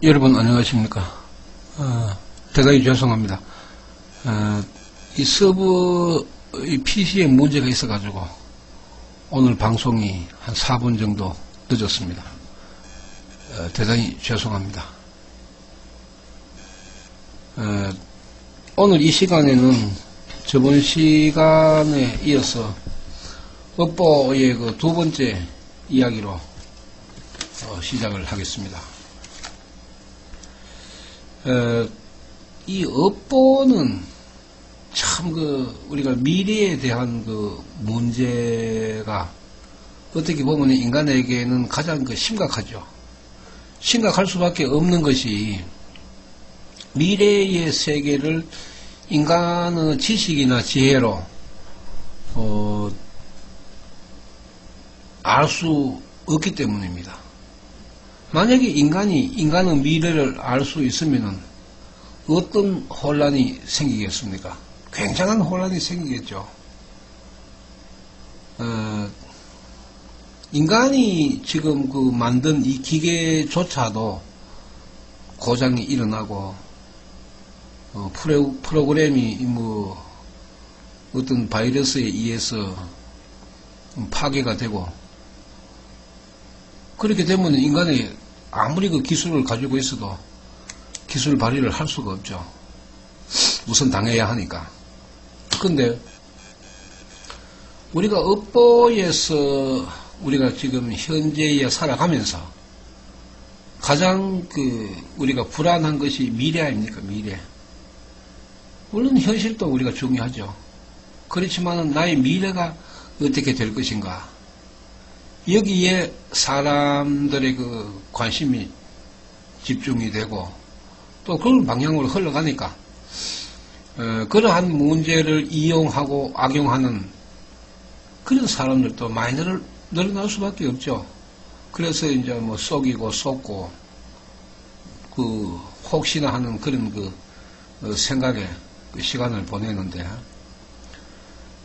여러분 안녕하십니까. 대단히 죄송합니다. 이 서버 이 PC에 문제가 있어가지고 오늘 방송이 한 4분 정도 늦었습니다. 대단히 죄송합니다. 오늘 이 시간에는 저번 시간에 이어서 업보의 그 두 번째 이야기로 시작을 하겠습니다. 이 업보는 참 우리가 미래에 대한 문제가 어떻게 보면 인간에게는 가장 심각하죠. 심각할 수밖에 없는 것이 미래의 세계를 인간의 지식이나 지혜로 알 수 없기 때문입니다. 만약에 인간의 미래를 알 수 있으면 어떤 혼란이 생기겠습니까? 굉장한 혼란이 생기겠죠. 인간이 지금 만든 이 기계조차도 고장이 일어나고, 프로그램이 어떤 바이러스에 의해서 파괴가 되고, 그렇게 되면 인간이 아무리 기술을 가지고 있어도 기술 발휘를 할 수가 없죠. 우선 당해야 하니까. 근데 우리가 업보에서 우리가 지금 현재에 살아가면서 가장 우리가 불안한 것이 미래 아닙니까? 미래. 물론 현실도 우리가 중요하죠. 그렇지만 나의 미래가 어떻게 될 것인가. 여기에 사람들의 관심이 집중이 되고 또 그런 방향으로 흘러가니까 그러한 문제를 이용하고 악용하는 그런 사람들도 많이 늘어날 수밖에 없죠. 그래서 이제 속이고 속고 혹시나 하는 그런 생각에 시간을 보내는데,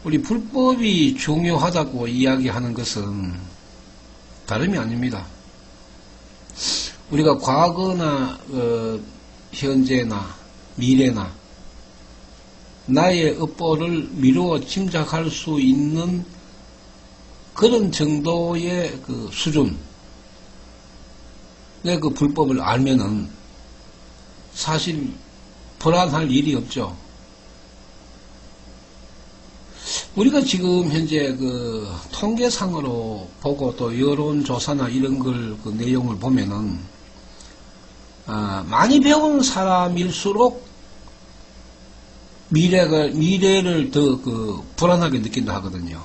우리 불법이 중요하다고 이야기하는 것은 다름이 아닙니다. 우리가 과거나 현재나 미래나 나의 업보를 미루어 짐작할 수 있는 그런 정도의 수준의 불법을 알면은 사실 불안할 일이 없죠. 우리가 지금 현재 통계상으로 보고 또 여론조사나 이런 내용을 보면은, 많이 배운 사람일수록 미래를 더 불안하게 느낀다 하거든요.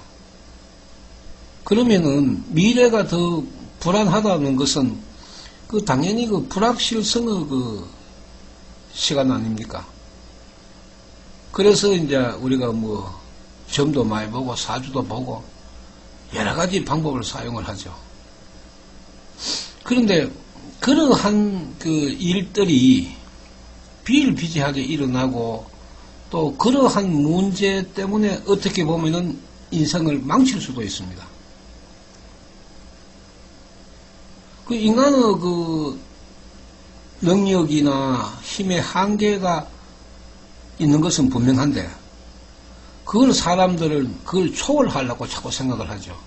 그러면은 미래가 더 불안하다는 것은 당연히 불확실성의 시간 아닙니까? 그래서 이제 우리가 점도 많이 보고 사주도 보고 여러 가지 방법을 사용을 하죠. 그런데 그러한 일들이 비일비재하게 일어나고 또 그러한 문제 때문에 어떻게 보면은 인생을 망칠 수도 있습니다. 인간의 능력이나 힘의 한계가 있는 것은 분명한데, 그걸 사람들은 그걸 초월하려고 자꾸 생각을 하죠.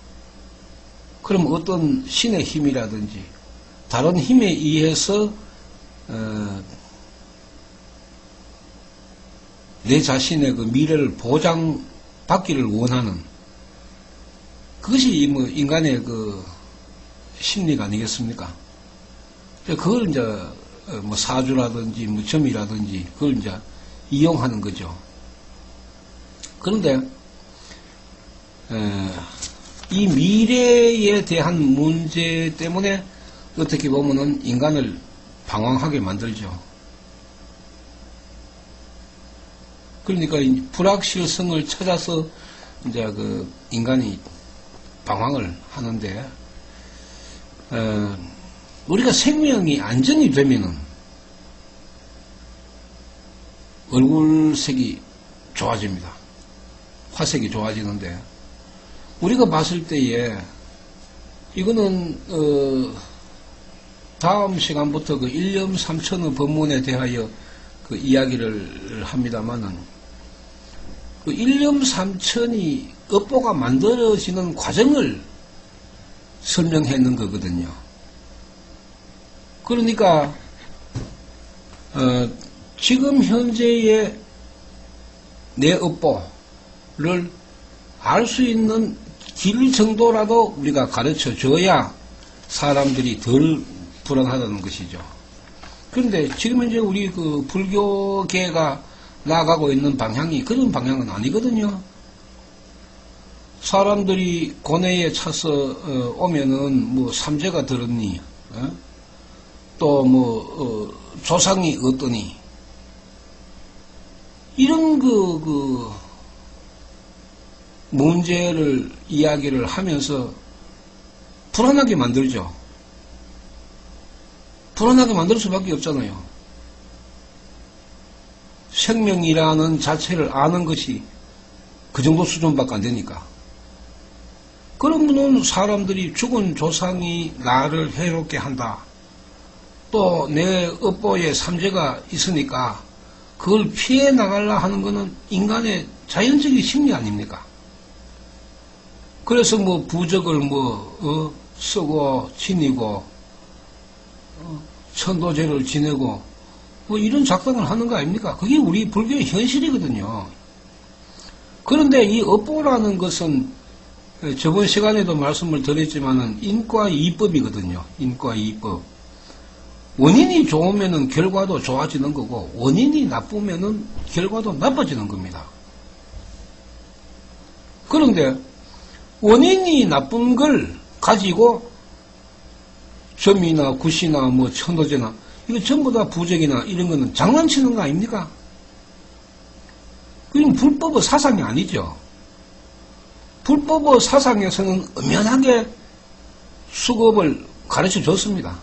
그럼 어떤 신의 힘이라든지 다른 힘에 의해서 내 자신의 미래를 보장받기를 원하는, 그것이 인간의 심리가 아니겠습니까? 그걸 이제 사주라든지 점이라든지 그걸 이제 이용하는 거죠. 그런데 이 미래에 대한 문제 때문에 어떻게 보면은 인간을 방황하게 만들죠. 그러니까 불확실성을 찾아서 이제 인간이 방황을 하는데, 우리가 생명이 안정이 되면은 얼굴색이 좋아집니다. 화색이 좋아지는데, 우리가 봤을 때에 이거는 다음 시간부터 그 일념삼천의 법문에 대하여 그 이야기를 합니다만은, 그 일념삼천이 업보가 만들어지는 과정을 설명해 놓은 거거든요. 그러니까 지금 현재의 내 업보를 알 수 있는 길 정도라도 우리가 가르쳐 줘야 사람들이 덜 불안하다는 것이죠. 그런데 지금 현재 우리 그 불교계가 나아가고 있는 방향이 그런 방향은 아니거든요. 사람들이 고뇌에 차서 오면은 뭐 삼재가 들었니, 또 뭐 조상이 어떠니, 이런 그 문제를 이야기를 하면서 불안하게 만들죠. 불안하게 만들 수밖에 없잖아요. 생명이라는 자체를 아는 것이 그 정도 수준밖에 안 되니까. 그러면은 사람들이 죽은 조상이 나를 해롭게 한다. 또 내 업보에 삼재가 있으니까 그걸 피해 나가려 하는 것은 인간의 자연적인 심리 아닙니까? 그래서 뭐 부적을 쓰고 지니고 천도제를 지내고 뭐 이런 작당을 하는 거 아닙니까? 그게 우리 불교의 현실이거든요. 그런데 이 업보라는 것은 저번 시간에도 말씀을 드렸지만은 인과 이법이거든요. 인과 이법. 원인이 좋으면은 결과도 좋아지는 거고, 원인이 나쁘면은 결과도 나빠지는 겁니다. 그런데 원인이 나쁜 걸 가지고 점이나 굿이나 뭐 천도제나 이거 전부 다 부적이나 이런 거는 장난치는 거 아닙니까? 그건 불법의 사상이 아니죠. 불법의 사상에서는 엄연하게 수급을 가르쳐 줬습니다.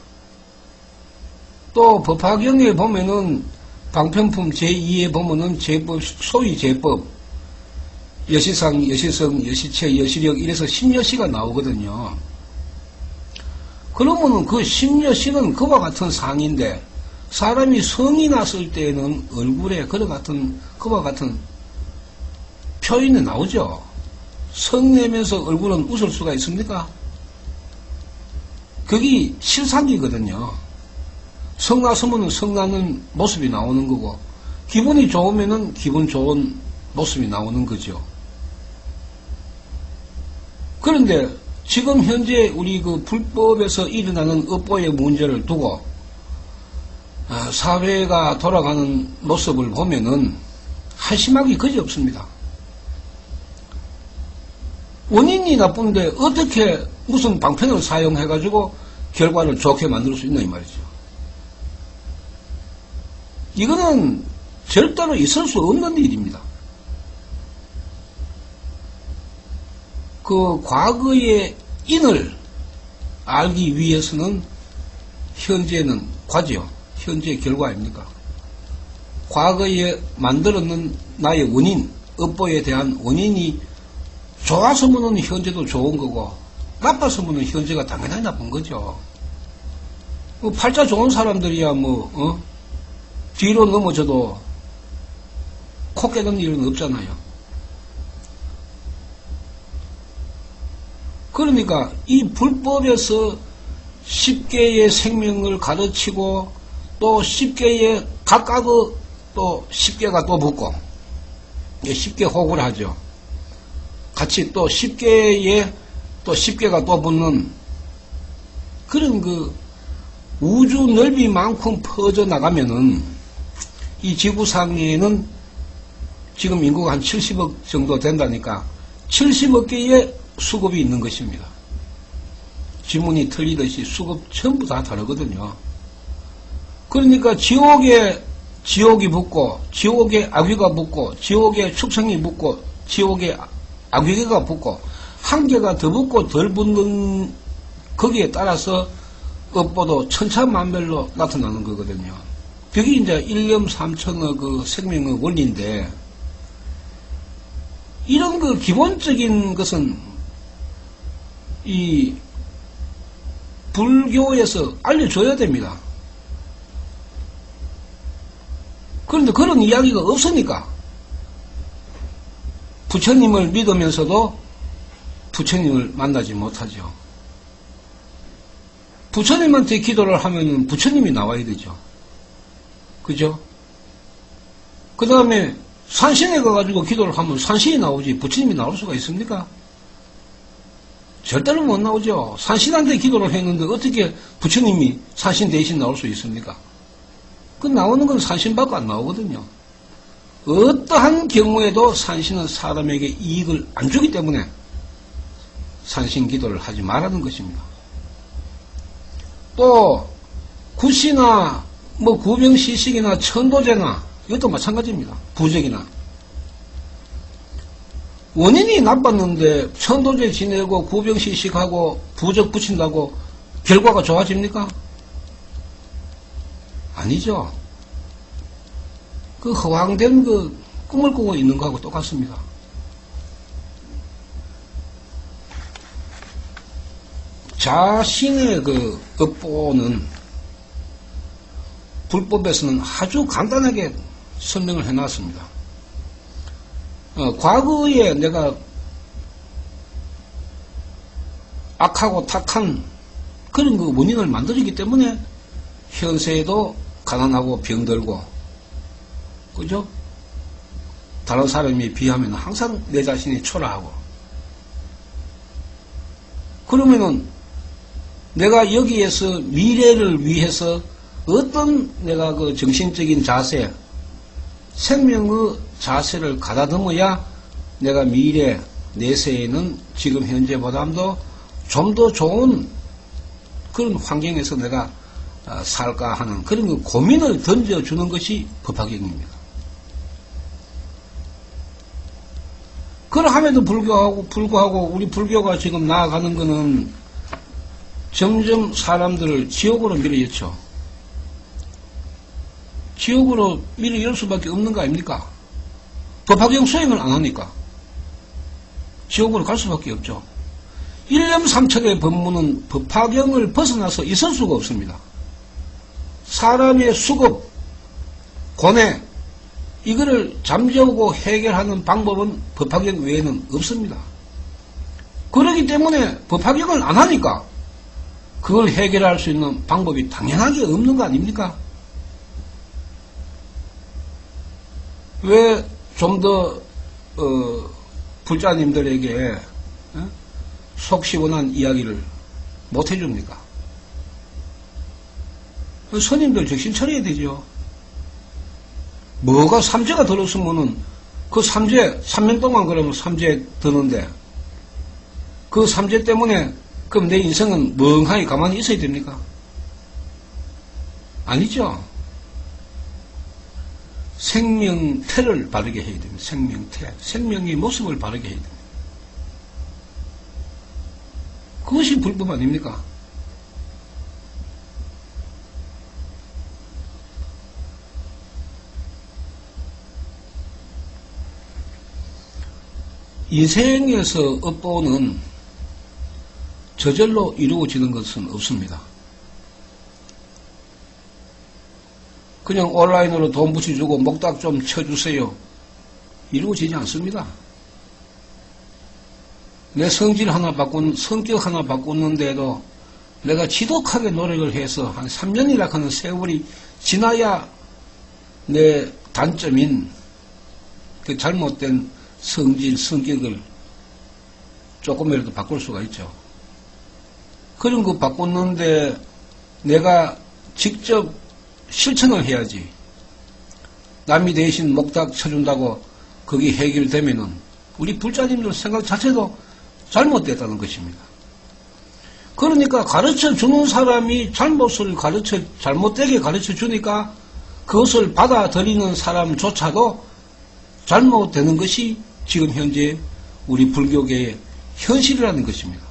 또 법화경에 보면은 방편품 제2에 보면은 제법, 소위 제법, 여시상, 여시성, 여시체, 여시력 이래서 심여시가 나오거든요. 그러면은 그 심여시는 그와 같은 상인데 사람이 성이 났을 때에는 얼굴에 그와 같은 표현이 나오죠. 성 내면서 얼굴은 웃을 수가 있습니까? 그게 실상이거든요. 성 났으면 성 나는 모습이 나오는 거고, 기분이 좋으면은 기분 좋은 모습이 나오는 거죠. 그런데 지금 현재 우리 그 불법에서 일어나는 업보의 문제를 두고 사회가 돌아가는 모습을 보면은 한심하기 그지없습니다. 원인이 나쁜데 어떻게 무슨 방편을 사용해가지고 결과를 좋게 만들 수 있나 이 말이죠. 이거는 절대로 있을 수 없는 일입니다. 그 과거의 인을 알기 위해서는 현재는 과죠. 현재의 결과 아닙니까? 과거에 만들었는 나의 원인, 업보에 대한 원인이 좋았으면 현재도 좋은 거고 나빴으면 현재가 당연히 나쁜 거죠. 팔자 좋은 사람들이야 뒤로 넘어져도 코 깨는 일은 없잖아요. 그러니까 이 불법에서 10개의 생명을 가르치고 또 10개의 각각의 또 10개가 또 붙고 10개 호구를 하죠. 같이 또 10개의 또 10개가 또 붙는 그런 그 우주 넓이만큼 퍼져나가면은 이 지구상에는 지금 인구가 한 70억 정도 된다니까 70억 개의 수급이 있는 것입니다. 지문이 틀리듯이 수급 전부 다 다르거든요. 그러니까 지옥이 붙고 지옥에 악귀가 붙고 지옥에 축생이 붙고 지옥에 악귀가 붙고 한 개가 더 붙고 덜 붙는 거기에 따라서 업보도 천차만별로 나타나는 거거든요. 그게 이제 일념삼천의 그 생명의 원리인데 이런 그 기본적인 것은 이 불교에서 알려줘야 됩니다. 그런데 그런 이야기가 없으니까 부처님을 믿으면서도 부처님을 만나지 못하죠. 부처님한테 기도를 하면은 부처님이 나와야 되죠. 그죠? 그 다음에 산신에 가가지고 기도를 하면 산신이 나오지 부처님이 나올 수가 있습니까? 절대로 못 나오죠. 산신한테 기도를 했는데 어떻게 부처님이 산신 대신 나올 수 있습니까? 그 나오는 건 산신밖에 안 나오거든요. 어떠한 경우에도 산신은 사람에게 이익을 안 주기 때문에 산신 기도를 하지 말라는 것입니다. 또 구시나 뭐 구병시식이나 천도제나 이것도 마찬가지입니다. 부적이나 원인이 나빴는데 천도제 지내고 구병시식하고 부적 붙인다고 결과가 좋아집니까? 아니죠. 그 허황된 그 꿈을 꾸고 있는 거하고 똑같습니다. 자신의 그 업보는 불법에서는 아주 간단하게 설명을 해놨습니다. 과거에 내가 악하고 탁한 그런 그 원인을 만들었기 때문에 현세에도 가난하고 병들고, 그죠? 다른 사람에 비하면 항상 내 자신이 초라하고. 그러면은 내가 여기에서 미래를 위해서 어떤 내가 그 정신적인 자세, 생명의 자세를 가다듬어야 내가 미래, 내세에는 지금 현재보다도 좀 더 좋은 그런 환경에서 내가 살까 하는 그런 그 고민을 던져주는 것이 법화경입니다. 그러함에도 불구하고 우리 불교가 지금 나아가는 것은 점점 사람들을 지옥으로 밀어넣죠. 지옥으로 밀어넣을 수밖에 없는 거 아닙니까? 법화경 수행을 안 하니까 지옥으로 갈 수밖에 없죠. 일념삼척의 법문은 법화경을 벗어나서 있을 수가 없습니다. 사람의 수급, 고뇌, 이거를 잠재우고 해결하는 방법은 법화경 외에는 없습니다. 그렇기 때문에 법화경을 안 하니까 그걸 해결할 수 있는 방법이 당연하게 없는 거 아닙니까? 왜 좀 더 불자님들에게 속 시원한 이야기를 못 해줍니까? 스님들 정신 차려야 되죠. 뭐가 삼재가 들었으면은 그 삼재 3년 동안 그러면 삼재 드는데 그 삼재 때문에 그럼 내 인생은 멍하니 가만히 있어야 됩니까? 아니죠. 생명태를 바르게 해야 됩니다. 생명태. 생명의 모습을 바르게 해야 됩니다. 그것이 불법 아닙니까? 인생에서 업보는 저절로 이루어지는 것은 없습니다. 그냥 온라인으로 돈 붙여주고 목닥 좀 쳐주세요. 이루어지지 않습니다. 내 성질 하나 성격 하나 바꾸는데도 내가 지독하게 노력을 해서 한 3년이라 하는 세월이 지나야 내 단점인 그 잘못된 성질, 성격을 조금이라도 바꿀 수가 있죠. 그런 거 바꿨는데 내가 직접 실천을 해야지. 남이 대신 목닥 쳐준다고 그게 해결되면은 우리 불자님들 생각 자체도 잘못됐다는 것입니다. 그러니까 가르쳐 주는 사람이 잘못을 잘못되게 가르쳐 주니까 그것을 받아들이는 사람조차도 잘못되는 것이 지금 현재 우리 불교계의 현실이라는 것입니다.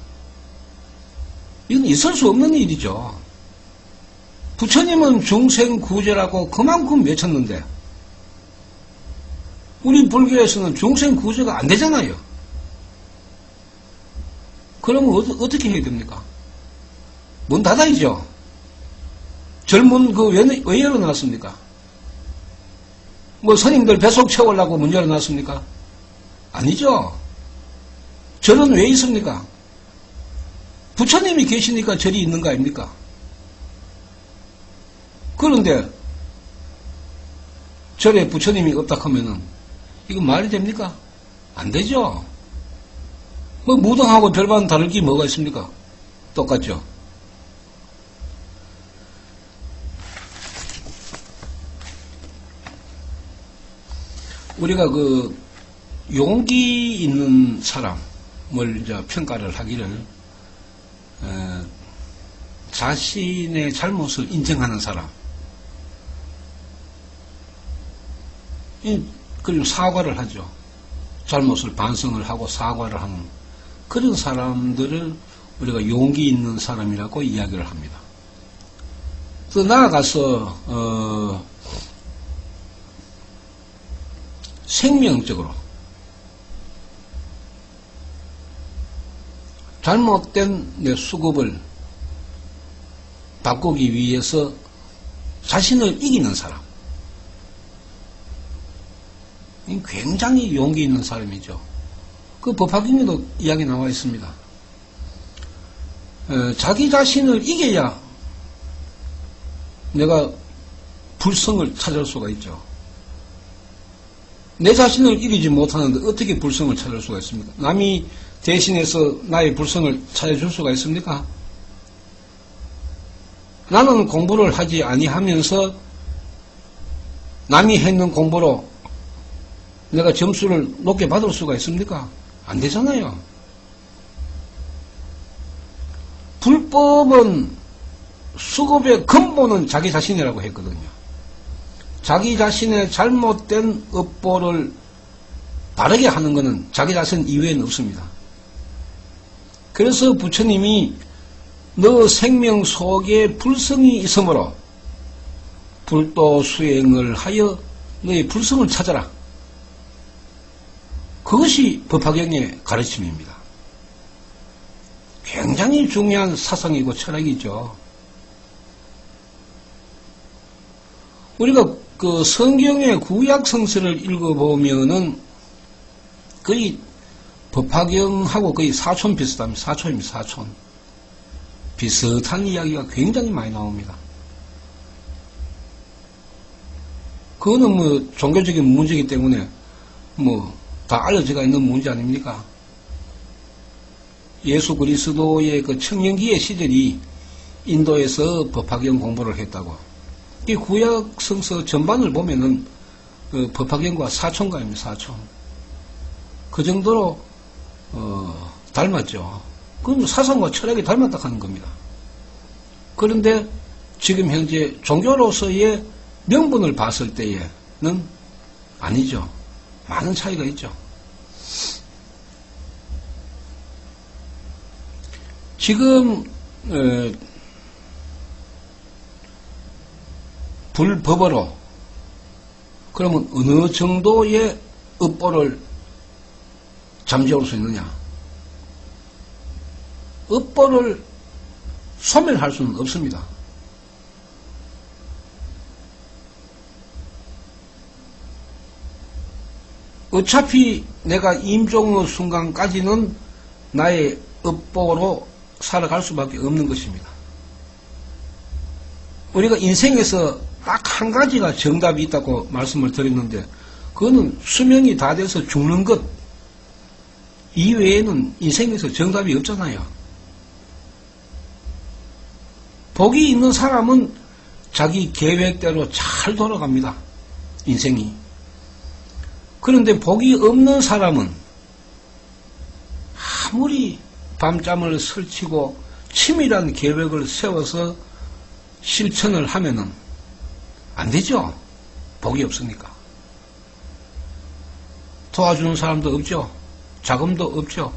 이건 있을 수 없는 일이죠. 부처님은 중생구제라고 그만큼 외쳤는데 우리 불교에서는 중생구제가 안 되잖아요. 그러면 어떻게 해야 됩니까? 문 닫아야죠. 젊은 왜 열어놨습니까? 뭐 스님들 뱃속 채우려고 문 열어놨습니까? 아니죠. 절은 왜 있습니까? 부처님이 계시니까 절이 있는 거 아닙니까? 그런데 절에 부처님이 없다 하면은 이거 말이 됩니까? 안 되죠. 뭐 무당하고 별반 다를 게 뭐가 있습니까? 똑같죠. 우리가 용기 있는 사람을 이제 평가를 하기를 자신의 잘못을 인정하는 사람, 그리고 사과를 하죠. 잘못을 반성을 하고 사과를 하는 그런 사람들을 우리가 용기 있는 사람이라고 이야기를 합니다. 또 나아가서 생명적으로 잘못된 내 수급을 바꾸기 위해서 자신을 이기는 사람, 굉장히 용기 있는 사람이죠. 그 법화경에도 이야기 나와 있습니다. 자기 자신을 이겨야 내가 불성을 찾을 수가 있죠. 내 자신을 이기지 못하는데 어떻게 불성을 찾을 수가 있습니까? 남이 대신해서 나의 불성을 찾아줄 수가 있습니까? 나는 공부를 하지 아니하면서 남이 했는 공부로 내가 점수를 높게 받을 수가 있습니까? 안 되잖아요. 불법은 수급의 근본은 자기 자신이라고 했거든요. 자기 자신의 잘못된 업보를 바르게 하는 것은 자기 자신 이외에는 없습니다. 그래서 부처님이 너 생명 속에 불성이 있으므로 불도 수행을 하여 너의 불성을 찾아라. 그것이 법화경의 가르침입니다. 굉장히 중요한 사상이고 철학이죠. 우리가 그 성경의 구약 성서를 읽어보면은 거의 법화경하고 거의 사촌 비슷합니다. 사촌입니다. 사촌. 비슷한 이야기가 굉장히 많이 나옵니다. 그거는 뭐 종교적인 문제이기 때문에 뭐 다 알려져 있는 문제 아닙니까? 예수 그리스도의 그 청년기의 시절이 인도에서 법화경 공부를 했다고. 이 구약 성서 전반을 보면은 그 법화경과 사촌가입니다. 사촌. 그 정도로 닮았죠. 그건 사상과 철학이 닮았다 하는 겁니다. 그런데 지금 현재 종교로서의 명분을 봤을 때에는 아니죠. 많은 차이가 있죠. 지금 불법으로 그러면 어느 정도의 업보를 잠재울 수 있느냐? 업보를 소멸할 수는 없습니다. 어차피 내가 임종의 순간까지는 나의 업보로 살아갈 수밖에 없는 것입니다. 우리가 인생에서 딱 한 가지가 정답이 있다고 말씀을 드렸는데 그거는 수명이 다 돼서 죽는 것 이외에는 인생에서 정답이 없잖아요. 복이 있는 사람은 자기 계획대로 잘 돌아갑니다. 인생이. 그런데 복이 없는 사람은 아무리 밤잠을 설치고 치밀한 계획을 세워서 실천을 하면은 안 되죠. 복이 없으니까. 도와주는 사람도 없죠. 자금도 없죠.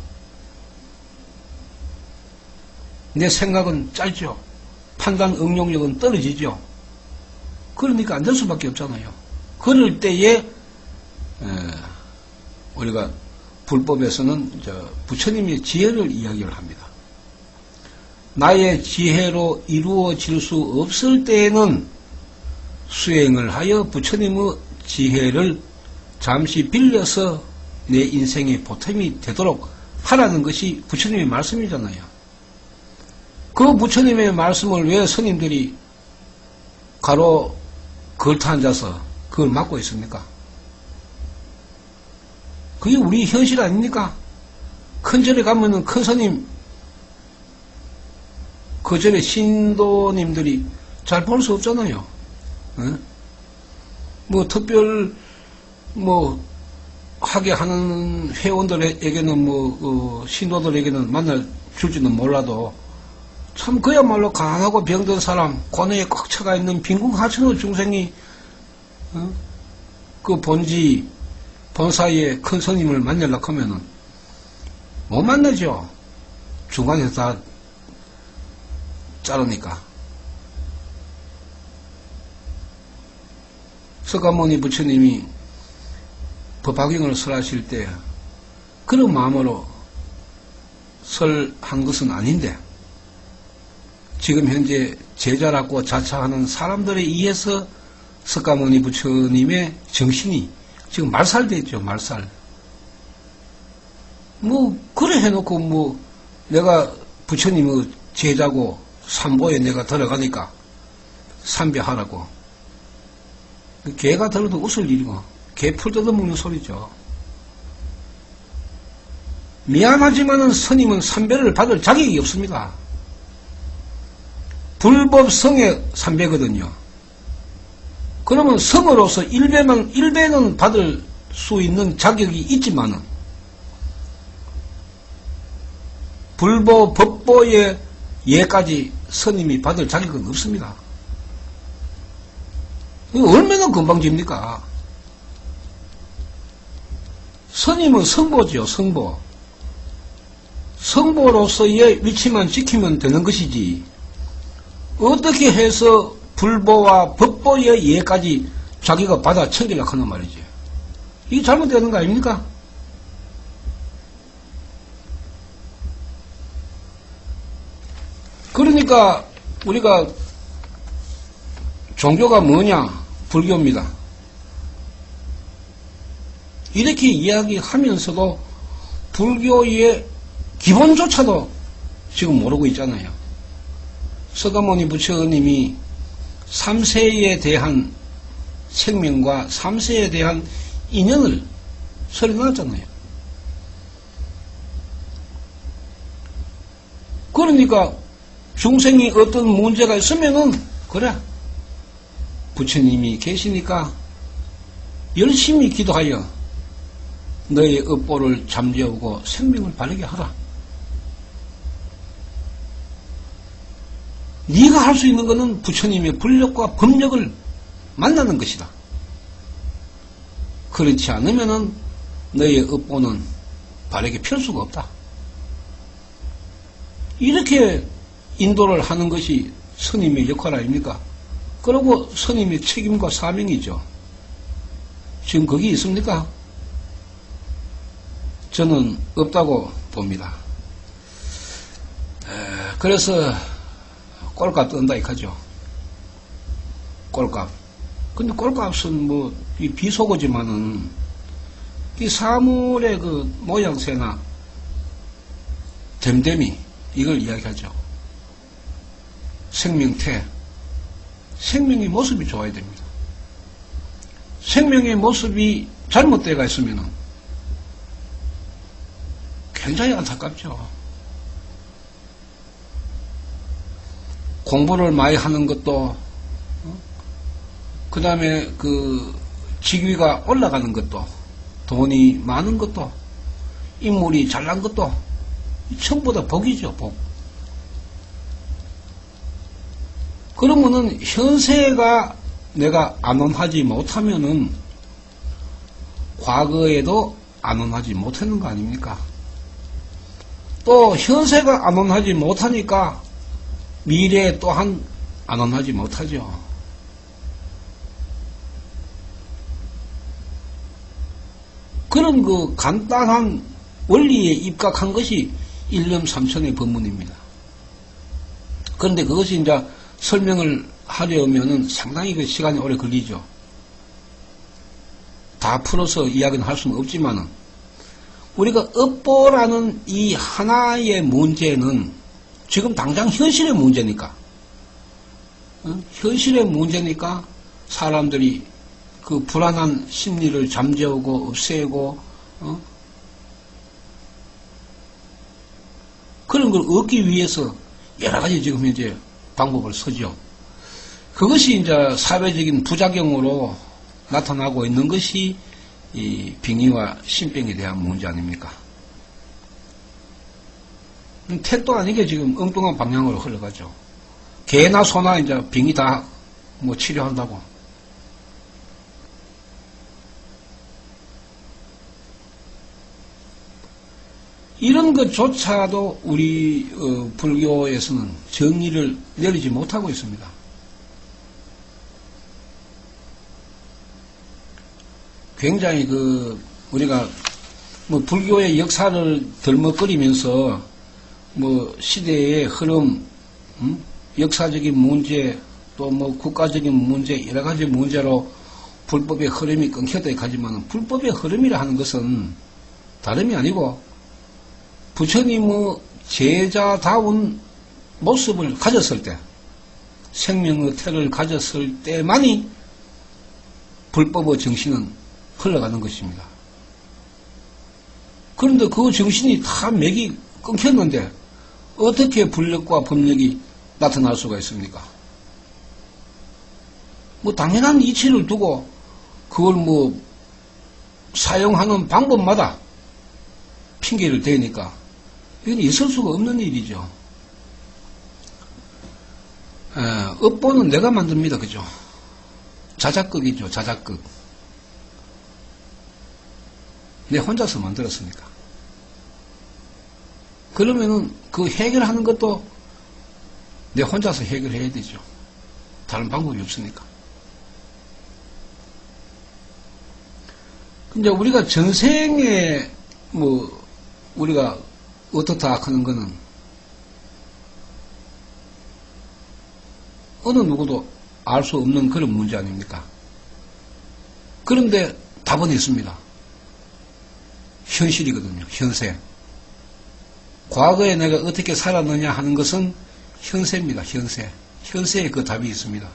내 생각은 짧죠. 판단 응용력은 떨어지죠. 그러니까 안 될 수밖에 없잖아요. 그럴 때에 우리가 불법에서는 부처님의 지혜를 이야기를 합니다. 나의 지혜로 이루어질 수 없을 때에는 수행을 하여 부처님의 지혜를 잠시 빌려서 내 인생의 보탬이 되도록 하라는 것이 부처님의 말씀이잖아요. 그 부처님의 말씀을 왜 스님들이 가로 걸터 앉아서 그걸 막고 있습니까? 그게 우리 현실 아닙니까? 큰 절에 가면은 큰 스님, 그 절에 신도님들이 잘 볼 수 없잖아요. 어? 뭐 특별 하게 하는 회원들에게는 신도들에게는 만날 줄지는 몰라도 참 그야말로 가난하고 병든 사람, 고뇌에 꽉 차가 있는 빈궁하천의 중생이 그 본사이에 큰 스님을 만나려고 하면은 못 만나죠. 중간에서 다 자르니까. 석가모니 부처님이 법화경을 설하실 때 그런 마음으로 설한 것은 아닌데 지금 현재 제자라고 자처하는 사람들에 의해서 석가모니 부처님의 정신이 지금 말살됐죠. 말살. 그래 해놓고 내가 부처님의 제자고 삼보에 내가 들어가니까 삼배하라고. 개가 들어도 웃을 일이고 개 풀 뜯어먹는 소리죠. 미안하지만은 스님은 삼배를 받을 자격이 없습니다. 불법 성의 삼배거든요. 그러면 성으로서 일배는 받을 수 있는 자격이 있지만은 불보 법보의 예까지 스님이 받을 자격은 없습니다. 얼마나 건방집니까? 스님은 성보죠. 성보. 성보로서의 위치만 지키면 되는 것이지 어떻게 해서 불보와 법보의 예까지 자기가 받아 챙기려고 하는 말이지. 이게 잘못되는 거 아닙니까? 그러니까 우리가 종교가 뭐냐? 불교입니다. 이렇게 이야기하면서도 불교의 기본조차도 지금 모르고 있잖아요. 석가모니 부처님이 3세에 대한 생명과 3세에 대한 인연을 설해놨잖아요. 그러니까 중생이 어떤 문제가 있으면은 그래 부처님이 계시니까 열심히 기도하여 너의 업보를 잠재우고 생명을 바르게 하라. 네가 할 수 있는 것은 부처님의 불력과 법력을 만나는 것이다. 그렇지 않으면은 너의 업보는 바르게 펼 수가 없다. 이렇게 인도를 하는 것이 스님의 역할 아닙니까? 그리고 스님의 책임과 사명이죠. 지금 거기 있습니까? 저는 없다고 봅니다. 그래서 꼴값 뜬다 이카죠. 꼴값. 근데 꼴값은 이 비속어지만은 이 사물의 그 모양새나 됨됨이 이걸 이야기하죠. 생명태. 생명의 모습이 좋아야 됩니다. 생명의 모습이 잘못되어 있으면 굉장히 안타깝죠. 공부를 많이 하는 것도, 그 다음에 직위가 올라가는 것도, 돈이 많은 것도, 인물이 잘난 것도, 전부 다 복이죠, 복. 그러면은 현세가 내가 안온하지 못하면은 과거에도 안온하지 못했는 거 아닙니까? 또 현세가 안온하지 못하니까 미래에 또한 안온하지 못하죠. 그런 그 간단한 원리에 입각한 것이 일념삼천의 법문입니다. 그런데 그것이 이제 설명을 하려면은 상당히 그 시간이 오래 걸리죠. 다 풀어서 이야기는 할 수는 없지만은, 우리가 업보라는 이 하나의 문제는 지금 당장 현실의 문제니까, 현실의 문제니까 사람들이 그 불안한 심리를 잠재우고 없애고, 그런 걸 얻기 위해서 여러 가지 지금 이제 방법을 쓰죠. 그것이 이제 사회적인 부작용으로 나타나고 있는 것이 이 빙의와 신병에 대한 문제 아닙니까? 택도 아니게 지금 엉뚱한 방향으로 흘러가죠. 개나 소나 이제 빙의 다 뭐 치료한다고. 이런 것조차도 우리 불교에서는 정의를 내리지 못하고 있습니다. 굉장히 우리가 뭐 불교의 역사를 들먹거리면서 뭐 시대의 흐름, 역사적인 문제, 또 뭐 국가적인 문제, 여러 가지 문제로 불법의 흐름이 끊겼다 하지만, 불법의 흐름이라 하는 것은 다름이 아니고 부처님의 제자다운 모습을 가졌을 때, 생명의 태를 가졌을 때만이 불법의 정신은 흘러가는 것입니다. 그런데 그 정신이 다 맥이 끊겼는데 어떻게 불력과 법력이 나타날 수가 있습니까? 뭐 당연한 이치를 두고 그걸 뭐 사용하는 방법마다 핑계를 대니까 이건 있을 수가 없는 일이죠. 업보는 내가 만듭니다. 그죠? 자작극이죠. 자작극. 내 혼자서 만들었으니까. 그러면은 그 해결하는 것도 내 혼자서 해결해야 되죠. 다른 방법이 없으니까. 근데 우리가 전생에 뭐 우리가 어떻다 하는 거는 어느 누구도 알 수 없는 그런 문제 아닙니까? 그런데 답은 있습니다. 현실이거든요. 현세. 과거에 내가 어떻게 살았느냐 하는 것은 현세입니다. 현세. 현세에 그 답이 있습니다.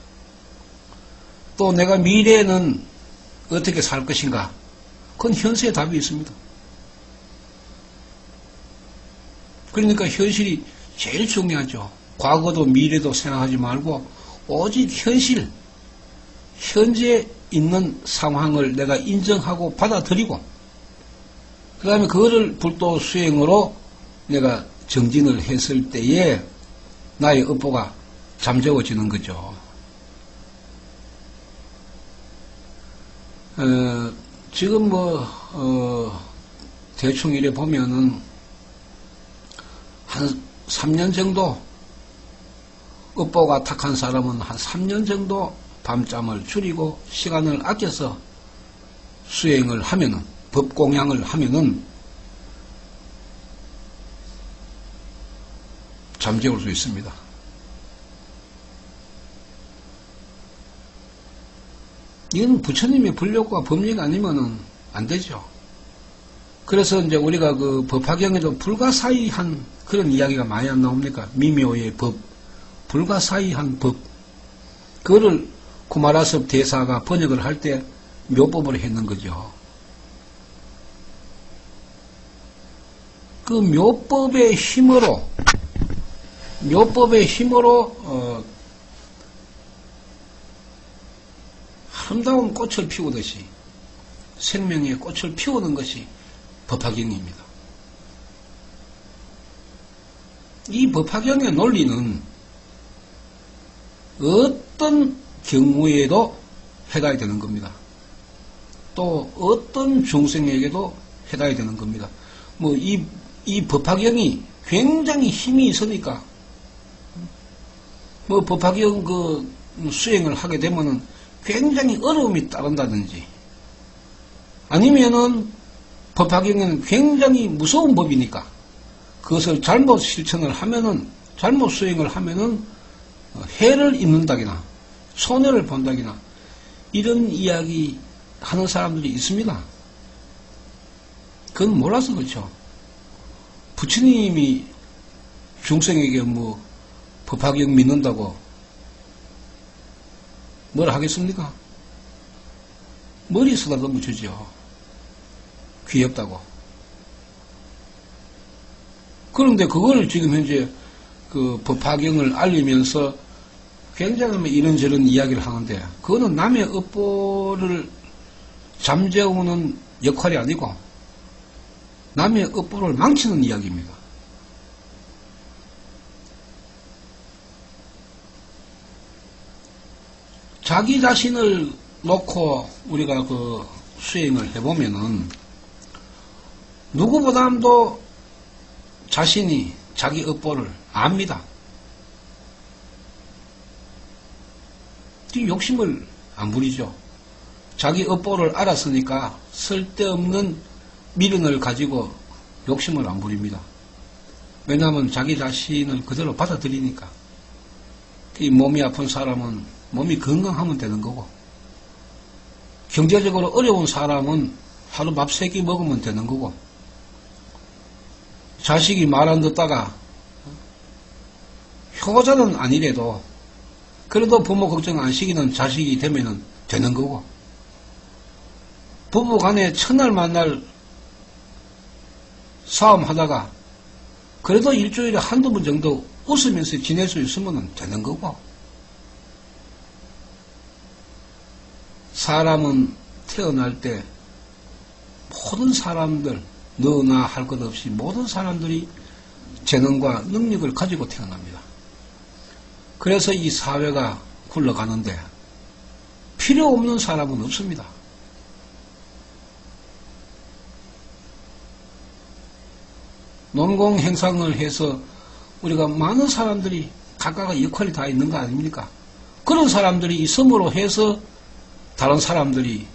또 내가 미래에는 어떻게 살 것인가? 그건 현세에 답이 있습니다. 그러니까 현실이 제일 중요하죠. 과거도 미래도 생각하지 말고 오직 현실, 현재 있는 상황을 내가 인정하고 받아들이고 그 다음에 그거를 불도 수행으로 내가 정진을 했을 때에 나의 업보가 잠재워지는 거죠. 지금 대충 이래 보면은 한 3년 정도 업보가 탁한 사람은 한 3년 정도 밤잠을 줄이고 시간을 아껴서 수행을 하면은 법공양을 하면은 잠재울 수 있습니다. 이건 부처님의 불력과 법력이 아니면은 안 되죠. 그래서 이제 우리가 그 법화경에도 불가사의한 그런 이야기가 많이 안 나옵니까? 미묘의 법, 불가사의한 법. 그거를 구마라섭 대사가 번역을 할 때 묘법으로 했는 거죠. 그 묘법의 힘으로 아름다운 꽃을 피우듯이 생명의 꽃을 피우는 것이 법화경입니다. 이 법화경의 논리는 어떤 경우에도 해당이 되는 겁니다. 또 어떤 중생에게도 해당이 되는 겁니다. 뭐 이 법화경이 굉장히 힘이 있으니까 뭐 법화경 그 수행을 하게 되면은 굉장히 어려움이 따른다든지 아니면은 법화경은 굉장히 무서운 법이니까 그것을 잘못 실천을 하면은 잘못 수행을 하면은 해를 입는다기나 손해를 본다기나 이런 이야기 하는 사람들이 있습니다. 그건 몰라서 그렇죠. 부처님이 중생에게 뭐 법화경 믿는다고 뭘 하겠습니까? 머리 쓰다듬어 주죠. 귀엽다고. 그런데 그걸 지금 현재 그 법화경을 알리면서 굉장히 이런저런 이야기를 하는데 그거는 남의 업보를 잠재우는 역할이 아니고 남의 업보를 망치는 이야기입니다. 자기 자신을 놓고 우리가 그 수행을 해보면은 누구보다도 자신이 자기 업보를 압니다. 욕심을 안 부리죠. 자기 업보를 알았으니까 쓸데없는 미련을 가지고 욕심을 안 부립니다. 왜냐하면 자기 자신을 그대로 받아들이니까. 이 몸이 아픈 사람은 몸이 건강하면 되는 거고, 경제적으로 어려운 사람은 하루 밥 3끼 먹으면 되는 거고, 자식이 말 안 듣다가 효자는 아니래도 그래도 부모 걱정 안 시키는 자식이 되면 되는 거고, 부부 간에 첫날 만날 싸움하다가 그래도 일주일에 한두 번 정도 웃으면서 지낼 수 있으면 되는 거고, 사람은 태어날 때 모든 사람들 너나 할 것 없이 모든 사람들이 재능과 능력을 가지고 태어납니다. 그래서 이 사회가 굴러가는데 필요 없는 사람은 없습니다. 논공행상을 해서 우리가 많은 사람들이 각각의 역할이 다 있는 거 아닙니까? 그런 사람들이 있음으로 해서 다른 사람들이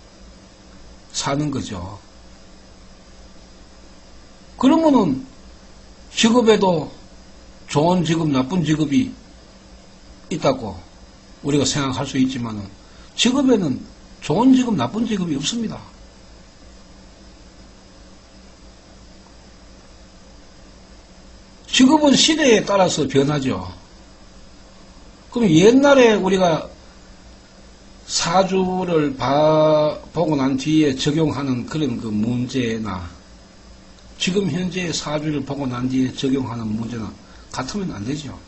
사는 거죠. 그러면은 직업에도 좋은 직업, 나쁜 직업이 있다고 우리가 생각할 수 있지만 직업에는 좋은 직업, 나쁜 직업이 없습니다. 직업은 시대에 따라서 변하죠. 그럼 옛날에 우리가 사주를 보고 난 뒤에 적용하는 그런 그 문제나 지금 현재 사주를 보고 난 뒤에 적용하는 문제나 같으면 안 되죠.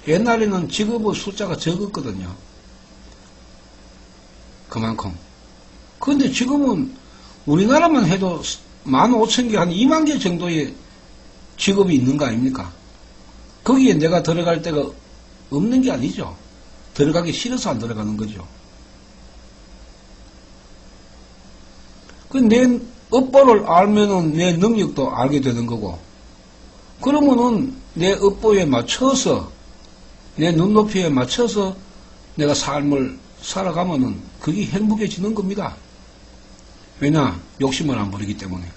옛날에는 직업의 숫자가 적었거든요. 그만큼. 그런데 지금은 우리나라만 해도 15,000개, 한 2만 개 정도의 직업이 있는 거 아닙니까? 거기에 내가 들어갈 데가 없는 게 아니죠. 들어가기 싫어서 안 들어가는 거죠. 내 업보를 알면은 내 능력도 알게 되는 거고, 그러면은 내 업보에 맞춰서, 내 눈높이에 맞춰서 내가 삶을 살아가면은 그게 행복해지는 겁니다. 왜냐? 욕심을 안 부리기 때문에.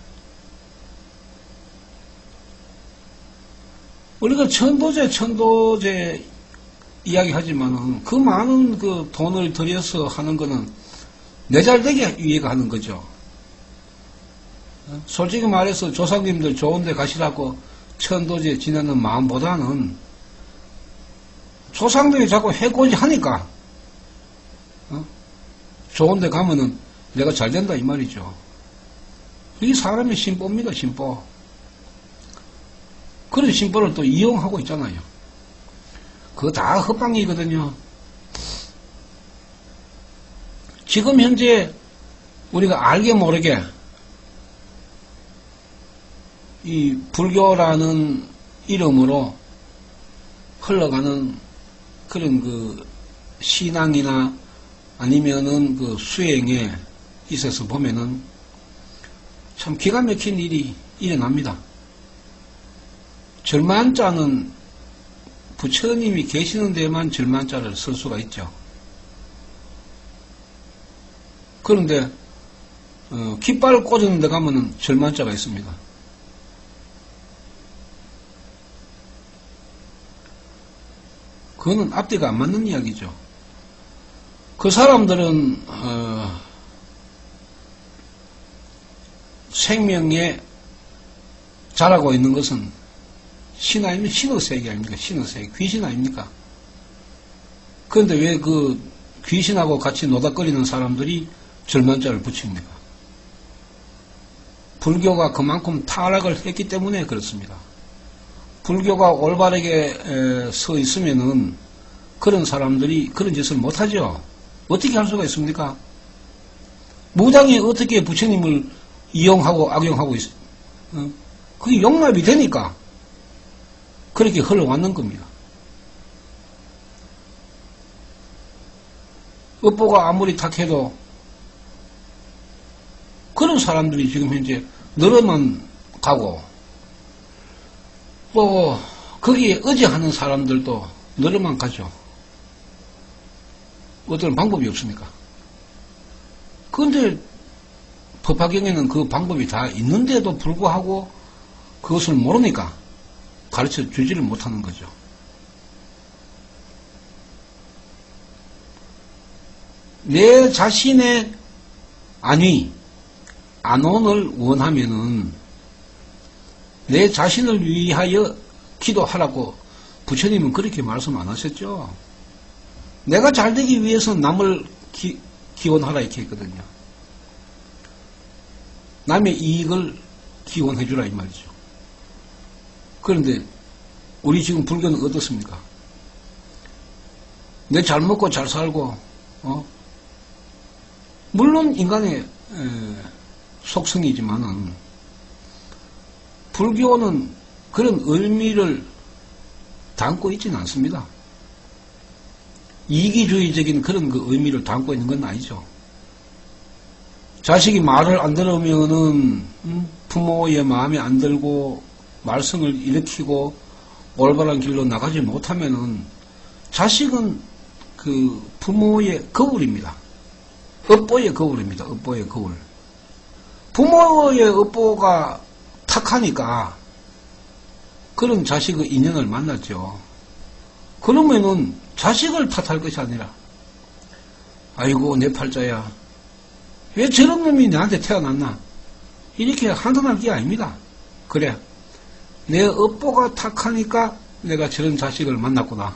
우리가 천도제 이야기 하지만은 그 많은 그 돈을 들여서 하는 거는 내 잘되게 위해가 하는 거죠. 솔직히 말해서 조상님들 좋은 데 가시라고 천도제 지내는 마음보다는 조상들이 자꾸 해코지 하니까 좋은 데 가면은 내가 잘 된다 이 말이죠. 이게 사람의 심보입니다, 심보. 그런 심보를 또 이용하고 있잖아요. 그거 다 헛방이거든요. 지금 현재 우리가 알게 모르게 이 불교라는 이름으로 흘러가는 그런 그 신앙이나 아니면은 그 수행에 있어서 보면은 참 기가 막힌 일이 일어납니다. 절만자는 부처님이 계시는 데만 절만자를 쓸 수가 있죠. 그런데 깃발을 꽂는 데 가면은 절만자가 있습니다. 그거는 앞뒤가 안 맞는 이야기죠. 그 사람들은 생명에 자라고 있는 것은 신 아닙니까? 신의 세계 아닙니까? 신의 세계. 귀신 아닙니까? 그런데 왜 그 귀신하고 같이 노닥거리는 사람들이 절만자를 붙입니까? 불교가 그만큼 타락을 했기 때문에 그렇습니다. 불교가 올바르게 서 있으면은 그런 사람들이 그런 짓을 못하죠. 어떻게 할 수가 있습니까? 무당이 어떻게 부처님을 이용하고 악용하고 있어요? 그게 용납이 되니까 그렇게 흘러왔는 겁니다. 업보가 아무리 탁해도 그런 사람들이 지금 현재 늘어만 가고 또 거기에 의지하는 사람들도 늘어만 가죠. 어떤 방법이 없습니까? 그런데 법화경에는 그 방법이 다 있는데도 불구하고 그것을 모르니까 가르쳐 주지를 못하는 거죠. 내 자신의 안위, 안온을 원하면은 내 자신을 위하여 기도하라고 부처님은 그렇게 말씀 안 하셨죠. 내가 잘되기 위해서 남을 기원하라 이렇게 했거든요. 남의 이익을 기원해주라 이 말이죠. 그런데 우리 지금 불교는 어떻습니까? 내 잘 먹고 잘 살고 물론 인간의 속성이지만은 불교는 그런 의미를 담고 있지는 않습니다. 이기주의적인 그런 그 의미를 담고 있는 건 아니죠. 자식이 말을 안 들으면은 부모의 마음에 안 들고 말썽을 일으키고 올바른 길로 나가지 못하면은 자식은 그 부모의 거울입니다. 업보의 거울입니다. 업보의 거울. 부모의 업보가 탁하니까 그런 자식의 인연을 만났죠. 그러면은 자식을 탓할 것이 아니라 아이고 내 팔자야 왜 저런 놈이 나한테 태어났나 이렇게 한탄할 게 아닙니다. 그래 내 업보가 탁하니까 내가 저런 자식을 만났구나.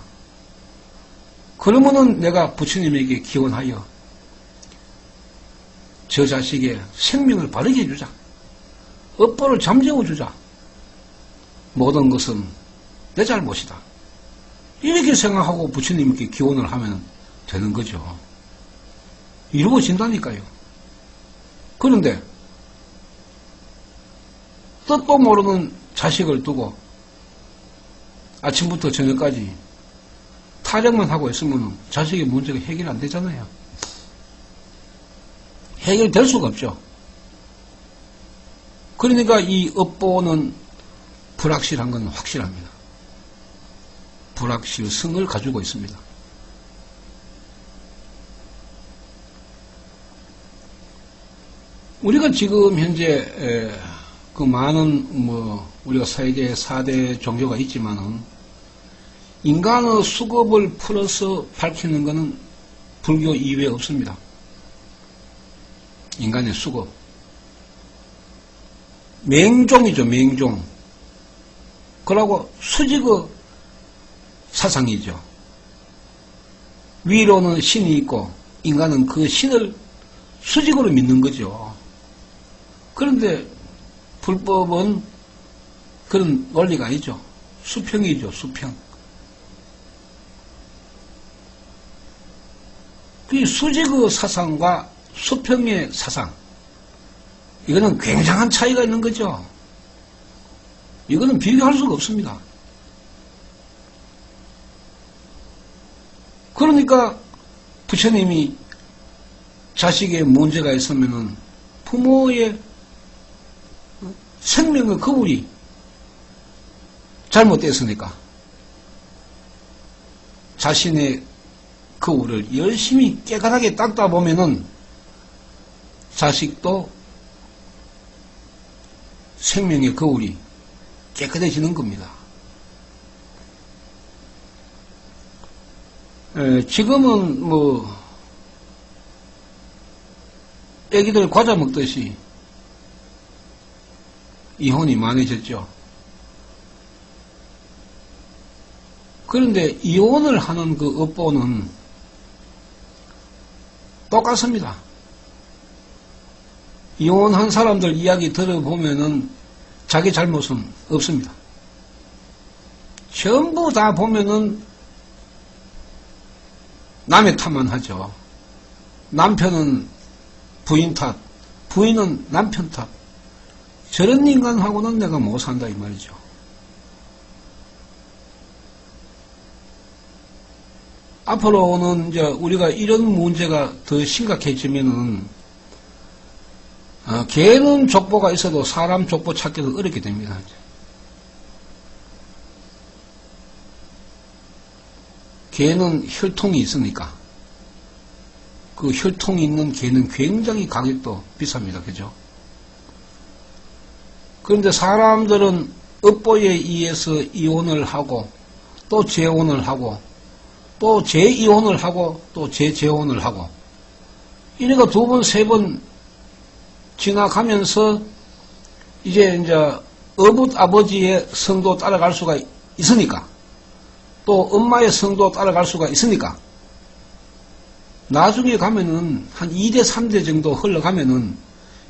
그러면은 내가 부처님에게 기원하여 저 자식의 생명을 바르게 해주자. 업보를 잠재워주자. 모든 것은 내 잘못이다. 이렇게 생각하고 부처님께 기원을 하면 되는 거죠. 이루어진다니까요. 그런데 뜻도 모르는 자식을 두고 아침부터 저녁까지 타령만 하고 있으면 자식의 문제가 해결 안 되잖아요. 해결될 수가 없죠. 그러니까 이 업보는 불확실한 건 확실합니다. 불확실성을 가지고 있습니다. 우리가 지금 현재 그 많은 우리가 세계 4대 종교가 있지만은 인간의 수급을 풀어서 밝히는 것은 불교 이외에 없습니다. 인간의 수급. 맹종이죠, 맹종. 그러고 수직의 사상이죠. 위로는 신이 있고 인간은 그 신을 수직으로 믿는 거죠. 그런데 불법은 그런 원리가 아니죠. 수평이죠, 수평. 그 수직의 사상과 수평의 사상, 이거는 굉장한 차이가 있는 거죠. 이거는 비교할 수가 없습니다. 그러니까 부처님이 자식의 문제가 있으면은 부모의 생명의 거울이 잘못됐으니까 자신의 거울을 열심히 깨끗하게 닦다 보면은 자식도 생명의 거울이 깨끗해지는 겁니다. 지금은 뭐 애기들 과자 먹듯이 이혼이 많아졌죠. 그런데 이혼을 하는 그 업보는 똑같습니다. 이혼한 사람들 이야기 들어보면은 자기 잘못은 없습니다. 전부 다 보면은 남의 탓만 하죠. 남편은 부인 탓, 부인은 남편 탓. 저런 인간하고는 내가 못 산다 이 말이죠. 앞으로는 이제 우리가 이런 문제가 더 심각해지면은 개는 족보가 있어도 사람 족보 찾기도 어렵게 됩니다. 개는 혈통이 있으니까 그 혈통이 있는 개는 굉장히 가격도 비쌉니다. 그죠? 그런데 사람들은 업보에 의해서 이혼을 하고 또 재혼을 하고 또 재이혼을 하고 또 재재혼을 하고 이래가 두 번, 세 번 지나가면서 이제 아버지의 성도 따라갈 수가 있으니까 또 엄마의 성도 따라갈 수가 있으니까 나중에 가면은 한 2대, 3대 정도 흘러가면은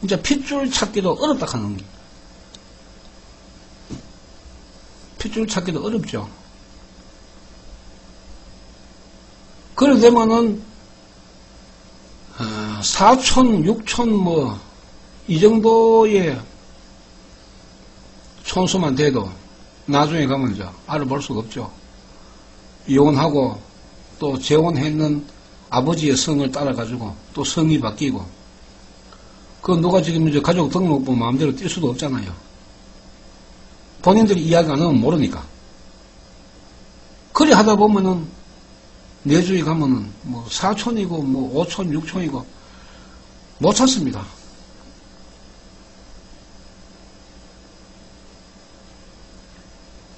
이제 핏줄 찾기도 어렵다 하는 게. 핏줄 찾기도 어렵죠. 그래 되면은 사촌, 육촌 이 정도의 촌수만 돼도 나중에 가면 이제 알아볼 수가 없죠. 이혼하고 또 재혼했는 아버지의 성을 따라가지고 또 성이 바뀌고 그 누가 지금 이제 가족 등록부 마음대로 뛸 수도 없잖아요. 본인들이 이야기 안 하면 모르니까. 그리 하다 보면은 내주에 가면은 사촌이고 오촌, 육촌이고 못 찾습니다.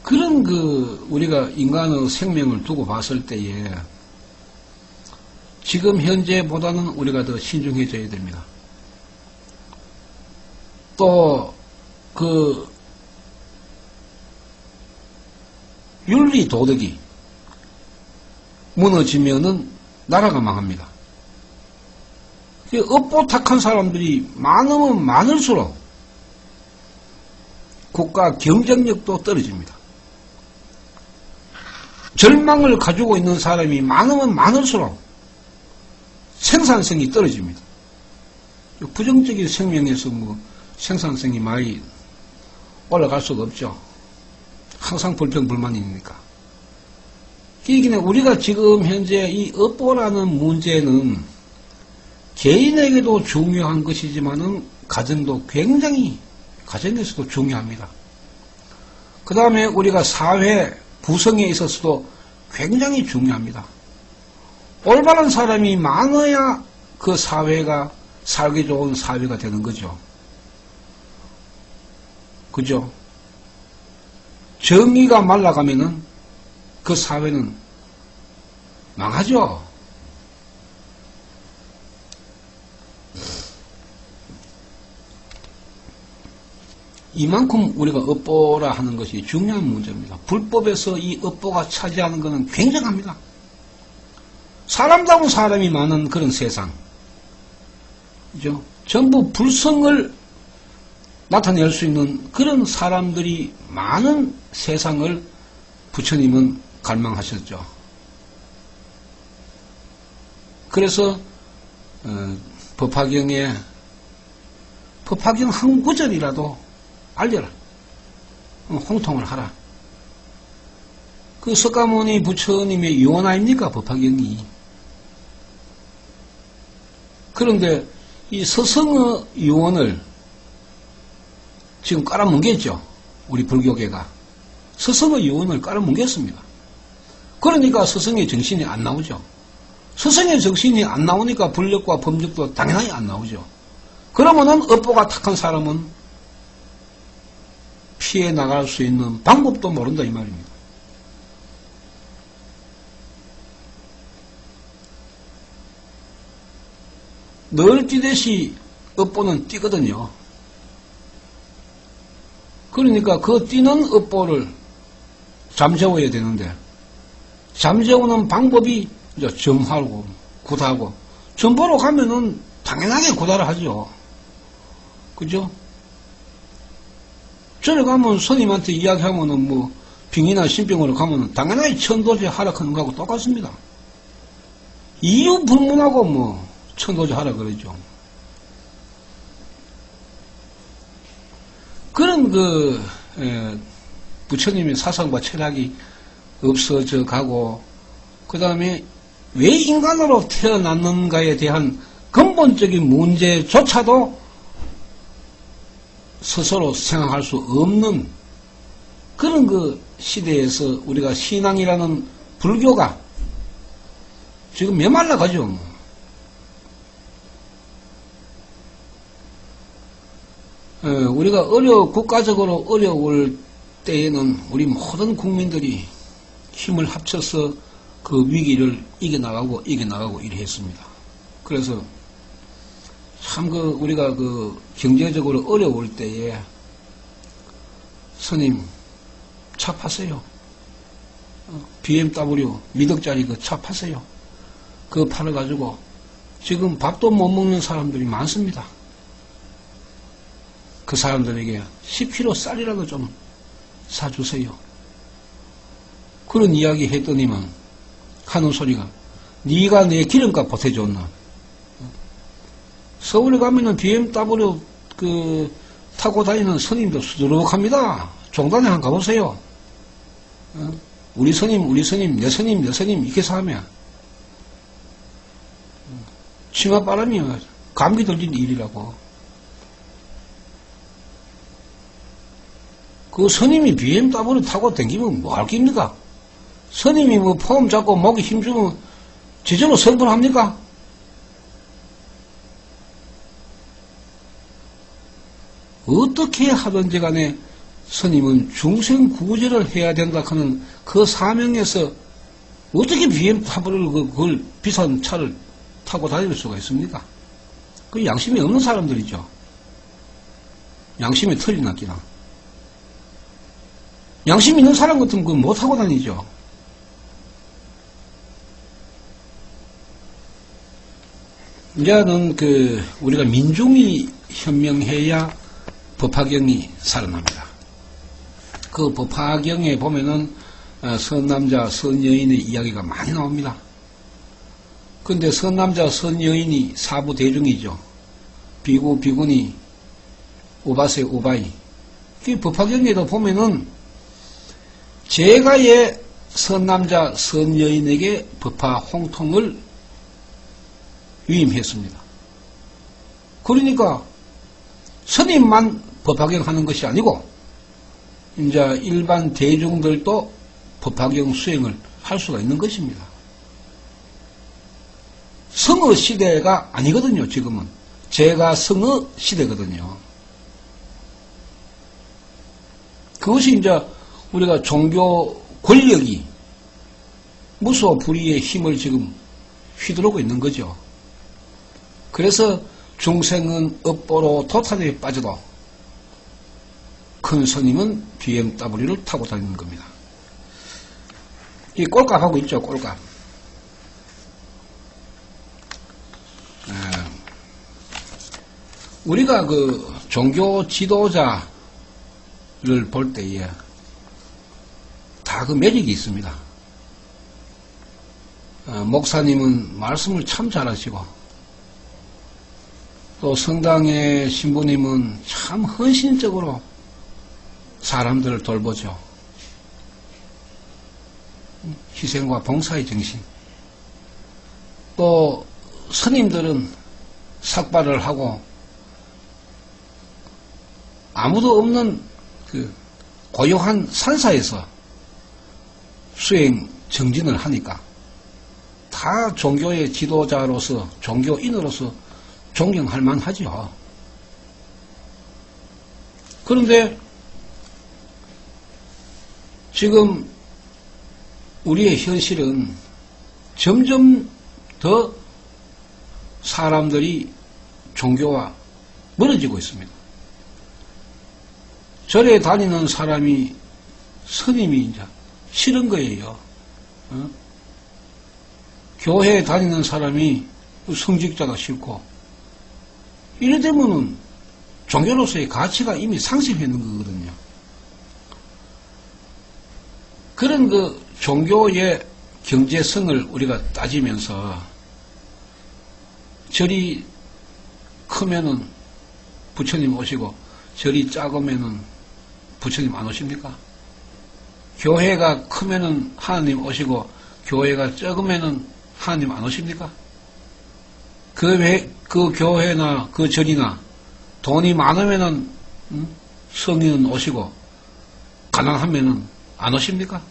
그런 우리가 인간의 생명을 두고 봤을 때에 지금 현재보다는 우리가 더 신중해져야 됩니다. 또 윤리 도덕이 무너지면은 나라가 망합니다. 업보탁한 사람들이 많으면 많을수록 국가 경쟁력도 떨어집니다. 절망을 가지고 있는 사람이 많으면 많을수록 생산성이 떨어집니다. 부정적인 생명에서 생산성이 많이 올라갈 수가 없죠. 항상 불평불만이니까. 그러니까 우리가 지금 현재 이 업보라는 문제는 개인에게도 중요한 것이지만은 가정도 굉장히 가정에서도 중요합니다. 그 다음에 우리가 사회 구성에 있어서도 굉장히 중요합니다. 올바른 사람이 많아야 그 사회가 살기 좋은 사회가 되는 거죠. 그죠? 정의가 말라가면은 그 사회는 망하죠. 이만큼 우리가 업보라 하는 것이 중요한 문제입니다. 불법에서 이 업보가 차지하는 것은 굉장합니다. 사람다운 사람이 많은 그런 세상. 그죠? 전부 불성을 나타낼 수 있는 그런 사람들이 많은 세상을 부처님은 갈망하셨죠. 그래서 법화경에 법화경 한 구절이라도 알려라. 홍통을 하라. 그 석가모니 부처님의 유언 아닙니까? 법화경이. 그런데 이 서성의 유언을 지금 깔아뭉갰죠. 우리 불교계가. 서성의 유언을 깔아뭉갰습니다. 그러니까 서성의 정신이 안 나오죠. 서성의 정신이 안 나오니까 불력과 범력도 당연히 안 나오죠. 그러면은 업보가 탁한 사람은 피해 나갈 수 있는 방법도 모른다 이 말입니다. 늘 뛰듯이 업보는 뛰거든요. 그러니까 그 뛰는 업보를 잠재워야 되는데, 잠재우는 방법이 이제 점하고 구다하고, 점보러 가면은 당연하게 구다를 하죠. 그죠? 절에 가면 스님한테 이야기하면은 뭐, 빙이나 신병으로 가면은 당연하게 천도제 하락하는 거하고 똑같습니다. 이유 불문하고 뭐, 천도제 하라 그러죠. 그런 부처님의 사상과 철학이 없어져 가고, 그 다음에 왜 인간으로 태어났는가에 대한 근본적인 문제조차도 스스로 생각할 수 없는 그런 그 시대에서 우리가 신앙이라는 불교가 지금 메말라 가죠. 우리가 국가적으로 어려울 때에는 우리 모든 국민들이 힘을 합쳐서 그 위기를 이겨나가고 이래 했습니다. 그래서 참 우리가 경제적으로 어려울 때에 스님 차 파세요. BMW 미덕짜리 그 차 파세요. 그거 팔아가지고 지금 밥도 못 먹는 사람들이 많습니다. 그 사람들에게 10kg 쌀이라도 좀 사주세요. 그런 이야기 했더니만 하는 소리가, 네가 내 기름값 보태줬나? 서울에 가면은 BMW 타고 다니는 스님도 수두룩합니다. 종단에 한번 가보세요. 우리 스님, 내 스님 이렇게 해서 하면 치맛바람이 감기 들린 일이라고. 그 스님이 BMW 타고 다니면 뭐 할 깁니까? 스님이 뭐 폼 잡고 목에 힘주면 제절로 성불합니까? 어떻게 하든지 간에 스님은 중생 구제를 해야 된다 하는 그 사명에서 어떻게 BMW를 그걸 비싼 차를 타고 다닐 수가 있습니까? 그 양심이 없는 사람들이죠. 양심에 털이 났기나. 양심 있는 사람 같으면 그거 못 하고 다니죠. 이제는 우리가 민중이 현명해야 법화경이 살아납니다. 그 법화경에 보면은 선남자, 선여인의 이야기가 많이 나옵니다. 근데 선남자, 선여인이 사부 대중이죠. 비구, 비구니, 오바세, 오바이. 그 법화경에도 보면은 제가의 선남자, 선여인에게 법화 홍통을 위임했습니다. 그러니까 스님만 법화경 하는 것이 아니고 이제 일반 대중들도 법화경 수행을 할 수가 있는 것입니다. 성어 시대가 아니거든요. 지금은 제가 성어 시대거든요. 그것이 이제 우리가 종교 권력이 무소 불위의 힘을 지금 휘두르고 있는 거죠. 그래서 중생은 업보로 도탄에 빠져도 큰 스님은 BMW를 타고 다니는 겁니다. 이 꼴값하고 있죠, 꼴값. 우리가 종교 지도자를 볼 때에 다 매력이 있습니다. 목사님은 말씀을 참 잘하시고, 또 성당의 신부님은 참 헌신적으로 사람들을 돌보죠. 희생과 봉사의 정신. 또 스님들은 삭발을 하고 아무도 없는 고요한 산사에서 수행 정진을 하니까 다 종교의 지도자로서, 종교인으로서 존경할 만하죠. 그런데 지금 우리의 현실은 점점 더 사람들이 종교와 멀어지고 있습니다. 절에 다니는 사람이 스님이 이제 싫은 거예요. 교회에 다니는 사람이 성직자가 싫고, 이래 되면은 종교로서의 가치가 이미 상실해 있는 거거든요. 그런 그 종교의 경제성을 우리가 따지면서, 절이 크면은 부처님 오시고, 절이 작으면은 부처님 안 오십니까? 교회가 크면은 하나님 오시고, 교회가 적으면은 하나님 안 오십니까? 그 교회나 그 절이나 돈이 많으면은 성인은 오시고, 가난하면은 안 오십니까?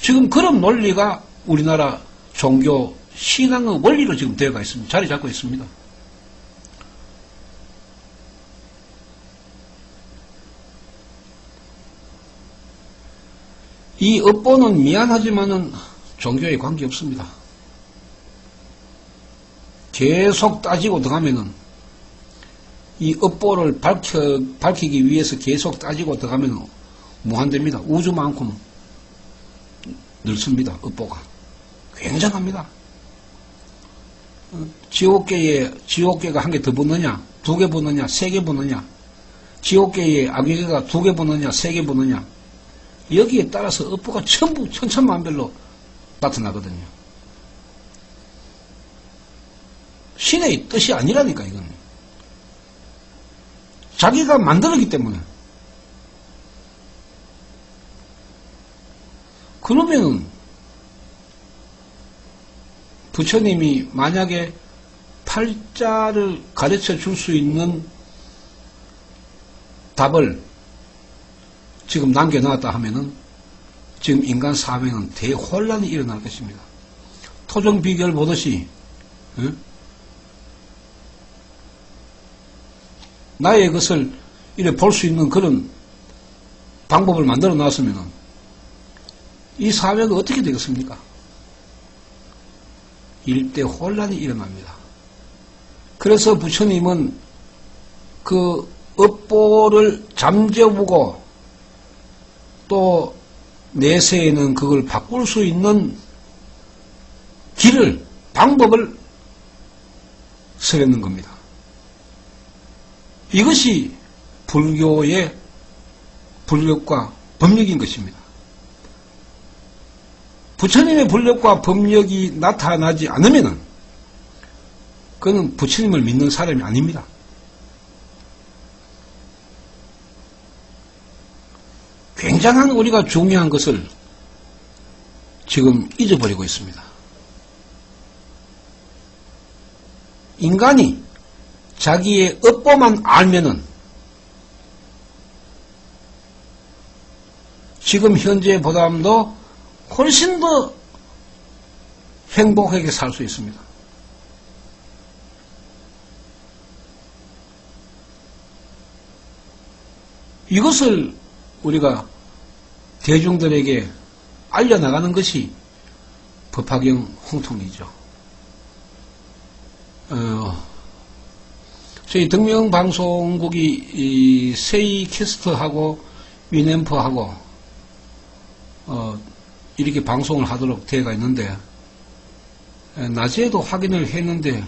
지금 그런 논리가 우리나라 종교 신앙의 원리로 지금 되어가 있습니다. 자리 잡고 있습니다. 이 업보는 미안하지만은 종교에 관계없습니다. 계속 따지고 들어가면은, 이 업보를 밝히기 위해서 계속 따지고 들어가면은 무한대입니다. 우주만큼 넓습니다. 업보가. 굉장합니다. 지옥계가 한 개 더 붙느냐, 2개 붙느냐, 3개 붙느냐, 지옥계에 악계가 2개 붙느냐, 3개 붙느냐, 여기에 따라서 업보가 전부 천차만별로 나타나거든요. 신의 뜻이 아니라니까, 이건. 자기가 만들었기 때문에. 그러면은, 부처님이 만약에 팔자를 가르쳐 줄 수 있는 답을 지금 남겨놨다 하면은, 지금 인간 사회는 대혼란이 일어날 것입니다. 토종비결 보듯이, 나의 것을 이래 볼 수 있는 그런 방법을 만들어 놨으면은, 이 사회가 어떻게 되겠습니까? 일대 혼란이 일어납니다. 그래서 부처님은 그 업보를 잠재우고 또 내세에는 그걸 바꿀 수 있는 길을, 방법을 설했는 겁니다. 이것이 불교의 불력과 법력인 것입니다. 부처님의 불력과 법력이 나타나지 않으면은 그는 부처님을 믿는 사람이 아닙니다. 굉장한 우리가 중요한 것을 지금 잊어버리고 있습니다. 인간이 자기의 업보만 알면은 지금 현재보다도 훨씬 더 행복하게 살 수 있습니다. 이것을 우리가 대중들에게 알려나가는 것이 법화경 홍통이죠. 저희 덕명방송국이 세이캐스트하고 위램프하고 이렇게 방송을 하도록 되어가 있는데, 낮에도 확인을 했는데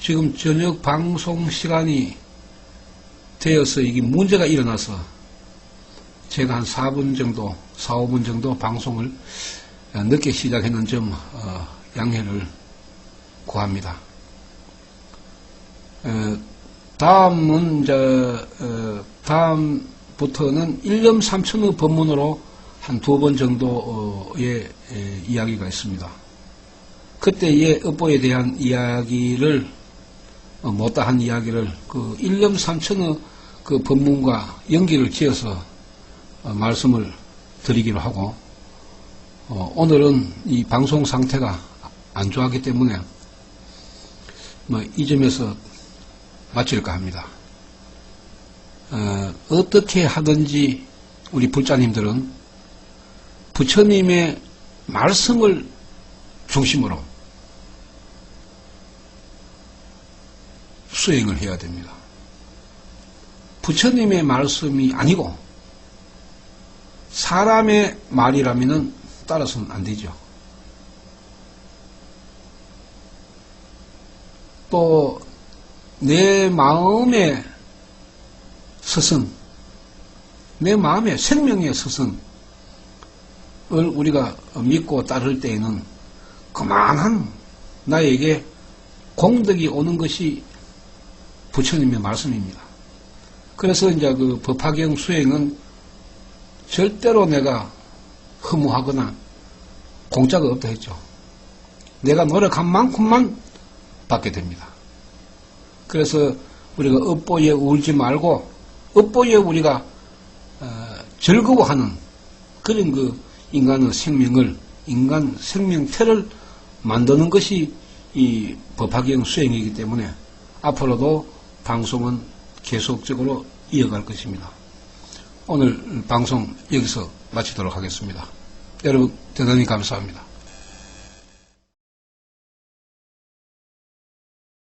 지금 저녁 방송 시간이 되어서 이게 문제가 일어나서 제가 한 4분 정도, 4, 5분 정도 방송을 늦게 시작했는 점 양해를 구합니다. 다음부터는 1년 3천의 법문으로 한 2번 정도의 이야기가 있습니다. 그때의 업보에 대한 이야기를, 못다한 이야기를 그 1년 3천의 그 법문과 연기를 지어서 말씀을 드리기로 하고, 오늘은 이 방송 상태가 안 좋았기 때문에 이 점에서 마칠까 합니다. 어떻게 하든지 우리 불자님들은 부처님의 말씀을 중심으로 수행을 해야 됩니다. 부처님의 말씀이 아니고 사람의 말이라면 따라서는 안 되죠. 또 내 마음의 스승, 내 마음의 생명의 스승을 우리가 믿고 따를 때에는 그만한 나에게 공덕이 오는 것이 부처님의 말씀입니다. 그래서 이제 그 법화경 수행은 절대로 내가 허무하거나 공짜가 없다 했죠. 내가 노력한 만큼만 받게 됩니다. 그래서 우리가 업보에 울지 말고 업보에 우리가 즐거워하는 그런 그 인간의 생명을, 인간 생명태를 만드는 것이 이 법화경 수행이기 때문에 앞으로도 방송은 계속적으로 이어갈 것입니다. 오늘 방송 여기서 마치도록 하겠습니다. 여러분 대단히 감사합니다.